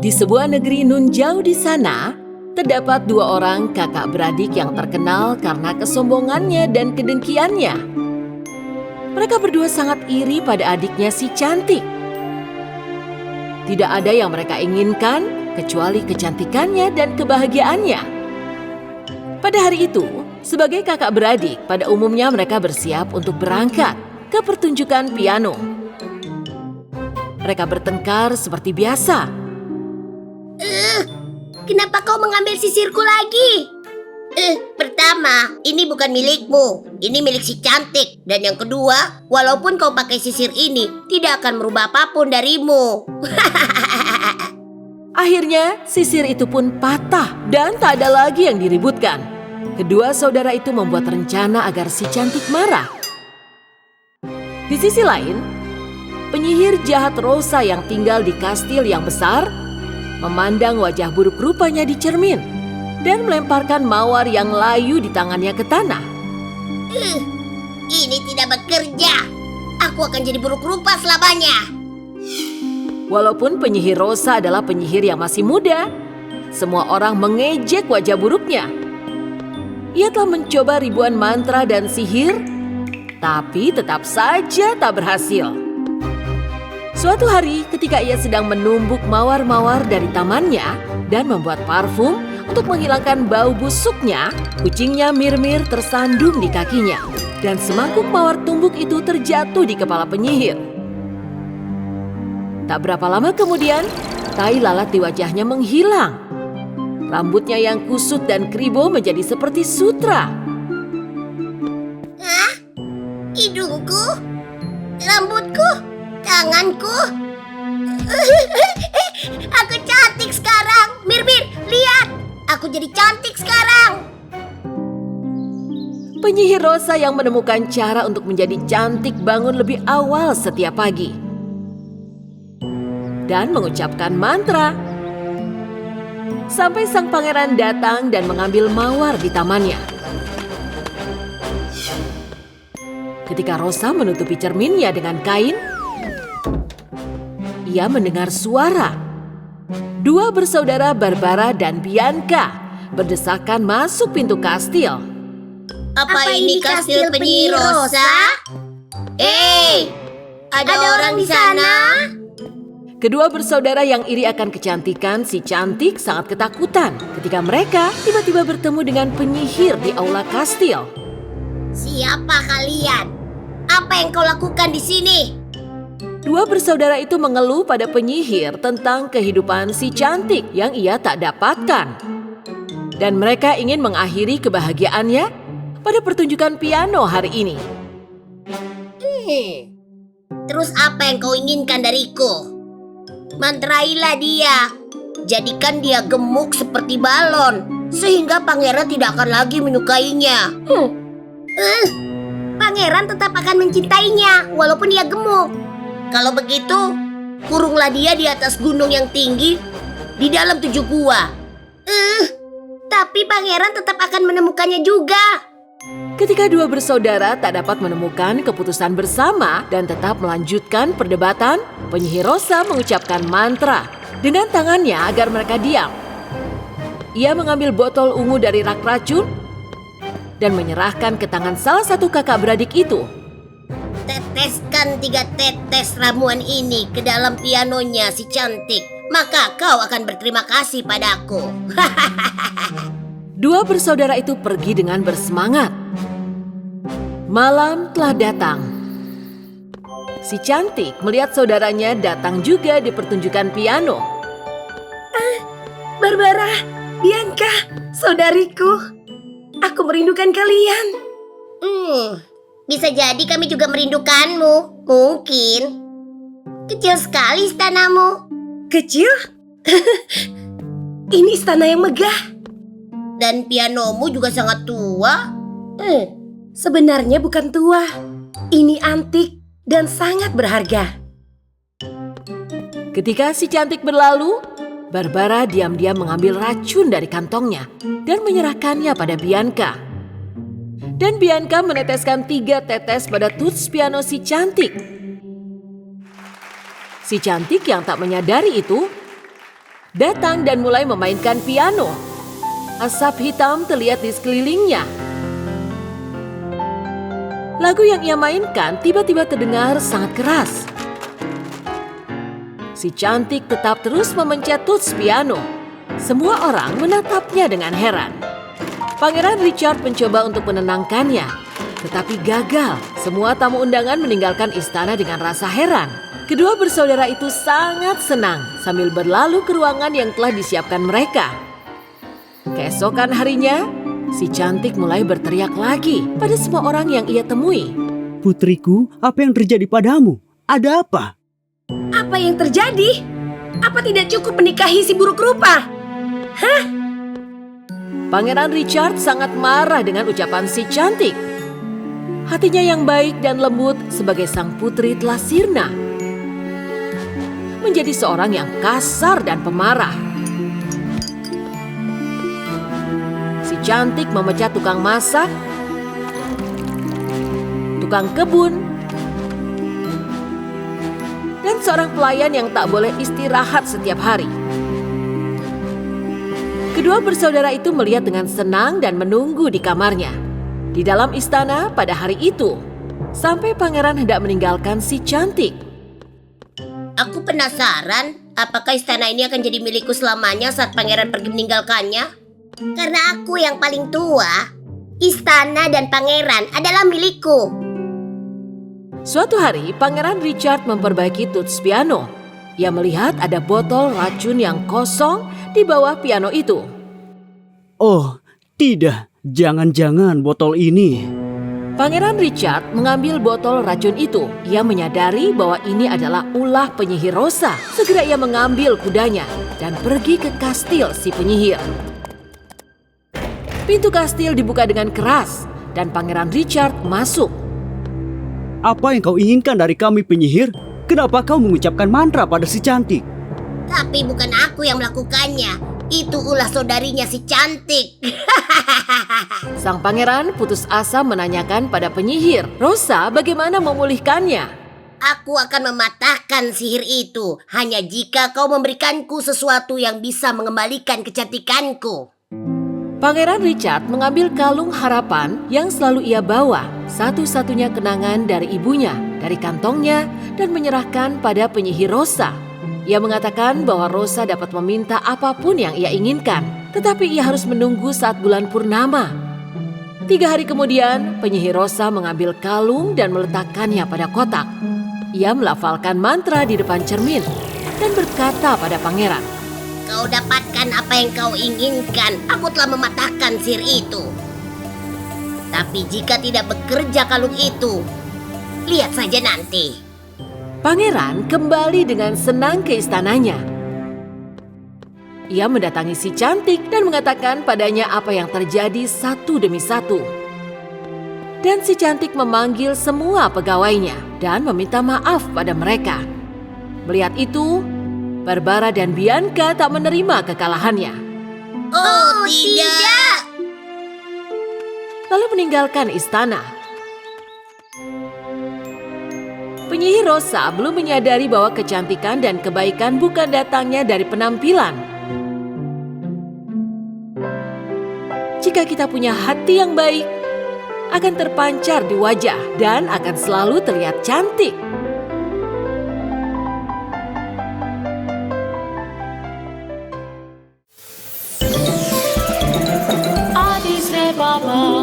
Di sebuah negeri nun jauh di sana, terdapat dua orang kakak beradik yang terkenal karena kesombongannya dan kedengkiannya. Mereka berdua sangat iri pada adiknya si cantik. Tidak ada yang mereka inginkan kecuali kecantikannya dan kebahagiaannya. Pada hari itu, sebagai kakak beradik, pada umumnya mereka bersiap untuk berangkat ke pertunjukan piano. Mereka bertengkar seperti biasa. Kenapa kau mengambil sisirku lagi? Pertama, ini bukan milikmu. Ini milik si cantik. Dan yang kedua, walaupun kau pakai sisir ini, tidak akan merubah apapun darimu. Akhirnya, sisir itu pun patah dan tak ada lagi yang diributkan. Kedua saudara itu membuat rencana agar si cantik marah. Di sisi lain, penyihir jahat Rosa yang tinggal di kastil yang besar memandang wajah buruk rupanya di cermin dan melemparkan mawar yang layu di tangannya ke tanah. Ini tidak bekerja. Aku akan jadi buruk rupa selamanya. Walaupun penyihir Rosa adalah penyihir yang masih muda, semua orang mengejek wajah buruknya. Ia telah mencoba ribuan mantra dan sihir, tapi tetap saja tak berhasil. Suatu hari ketika ia sedang menumbuk mawar-mawar dari tamannya dan membuat parfum untuk menghilangkan bau busuknya, kucingnya Mirmir tersandung di kakinya dan semangkuk mawar tumbuk itu terjatuh di kepala penyihir. Tak berapa lama kemudian, tai lalat di wajahnya menghilang. Rambutnya yang kusut dan kribo menjadi seperti sutra. Hidungku, rambutku, tanganku. Aku cantik sekarang. Mirmir, lihat. Aku jadi cantik sekarang. Penyihir Rosa yang menemukan cara untuk menjadi cantik bangun lebih awal setiap pagi dan mengucapkan mantra. Sampai sang pangeran datang dan mengambil mawar di tamannya. Ketika Rosa menutupi cerminnya dengan kain, ia mendengar suara. Dua bersaudara Barbara dan Bianca berdesakan masuk pintu kastil. Apa ini kastil penyihir Rosa? Ada orang di sana? Kedua bersaudara yang iri akan kecantikan si cantik sangat ketakutan ketika mereka tiba-tiba bertemu dengan penyihir di aula kastil. Siapa kalian? Apa yang kau lakukan di sini? Dua bersaudara itu mengeluh pada penyihir tentang kehidupan si cantik yang ia tak dapatkan. Dan mereka ingin mengakhiri kebahagiaannya pada pertunjukan piano hari ini. Terus apa yang kau inginkan dariku? Mantrailah dia. Jadikan dia gemuk seperti balon, sehingga pangeran tidak akan lagi menyukainya. Pangeran tetap akan mencintainya, walaupun dia gemuk. Kalau begitu, kurunglah dia di atas gunung yang tinggi, di dalam 7 gua. Tapi pangeran tetap akan menemukannya juga. Ketika dua bersaudara tak dapat menemukan keputusan bersama dan tetap melanjutkan perdebatan, penyihir Rosa mengucapkan mantra dengan tangannya agar mereka diam. Ia mengambil botol ungu dari rak racun dan menyerahkan ke tangan salah satu kakak beradik itu. Teteskan 3 tetes ramuan ini ke dalam pianonya si cantik, maka kau akan berterima kasih padaku. Dua bersaudara itu pergi dengan bersemangat. Malam telah datang. Si cantik melihat saudaranya datang juga di pertunjukan piano. Barbara, Bianca, saudariku. Aku merindukan kalian. Bisa jadi kami juga merindukanmu. Mungkin. Kecil sekali istanamu. Kecil? Ini istana yang megah. Dan pianomu juga sangat tua. Sebenarnya bukan tua. Ini antik dan sangat berharga. Ketika si cantik berlalu, Barbara diam-diam mengambil racun dari kantongnya dan menyerahkannya pada Bianca. Dan Bianca meneteskan 3 tetes pada tuts piano si cantik. Si cantik yang tak menyadari itu datang dan mulai memainkan piano. Asap hitam terlihat di sekelilingnya. Lagu yang ia mainkan tiba-tiba terdengar sangat keras. Si cantik tetap terus memencet tuts piano. Semua orang menatapnya dengan heran. Pangeran Richard mencoba untuk menenangkannya, tetapi gagal. Semua tamu undangan meninggalkan istana dengan rasa heran. Kedua bersaudara itu sangat senang sambil berlalu ke ruangan yang telah disiapkan mereka. Keesokan harinya, si cantik mulai berteriak lagi pada semua orang yang ia temui. Putriku, apa yang terjadi padamu? Ada apa? Apa yang terjadi? Apa tidak cukup menikahi si buruk rupa? Pangeran Richard sangat marah dengan ucapan si cantik. Hatinya yang baik dan lembut sebagai sang putri telah sirna menjadi seorang yang kasar dan pemarah. Si cantik memecat tukang masak, tukang kebun, dan seorang pelayan yang tak boleh istirahat setiap hari. Kedua bersaudara itu melihat dengan senang dan menunggu di kamarnya. Di dalam istana pada hari itu, sampai pangeran hendak meninggalkan si cantik. Aku penasaran, apakah istana ini akan jadi milikku selamanya saat pangeran pergi meninggalkannya? Karena aku yang paling tua, istana dan pangeran adalah milikku. Suatu hari, Pangeran Richard memperbaiki tuts piano. Ia melihat ada botol racun yang kosong di bawah piano itu. Oh, tidak. Jangan-jangan botol ini. Pangeran Richard mengambil botol racun itu. Ia menyadari bahwa ini adalah ulah penyihir Rosa. Segera ia mengambil kudanya dan pergi ke kastil si penyihir. Pintu kastil dibuka dengan keras dan Pangeran Richard masuk. Apa yang kau inginkan dari kami penyihir? Kenapa kau mengucapkan mantra pada si cantik? Tapi bukan aku yang melakukannya. Itu ulah saudarinya si cantik. Sang pangeran putus asa menanyakan pada penyihir, Rosa bagaimana memulihkannya? Aku akan mematahkan sihir itu hanya jika kau memberikanku sesuatu yang bisa mengembalikan kecantikanku. Pangeran Richard mengambil kalung harapan yang selalu ia bawa, satu-satunya kenangan dari ibunya, dari kantongnya, dan menyerahkan pada penyihir Rosa. Ia mengatakan bahwa Rosa dapat meminta apapun yang ia inginkan, tetapi ia harus menunggu saat bulan purnama. 3 hari kemudian, penyihir Rosa mengambil kalung dan meletakkannya pada kotak. Ia melafalkan mantra di depan cermin dan berkata pada pangeran, Kau dapatkan apa yang kau inginkan. Aku telah mematahkan sihir itu. Tapi jika tidak bekerja kalung itu, lihat saja nanti. Pangeran kembali dengan senang ke istananya. Ia mendatangi si cantik dan mengatakan padanya apa yang terjadi satu demi satu. Dan si cantik memanggil semua pegawainya dan meminta maaf pada mereka. Melihat itu, Barbara dan Bianca tak menerima kekalahannya. Oh, tidak! Lalu meninggalkan istana. Penyihir Rosa belum menyadari bahwa kecantikan dan kebaikan bukan datangnya dari penampilan. Jika kita punya hati yang baik, akan terpancar di wajah dan akan selalu terlihat cantik. Adi se baba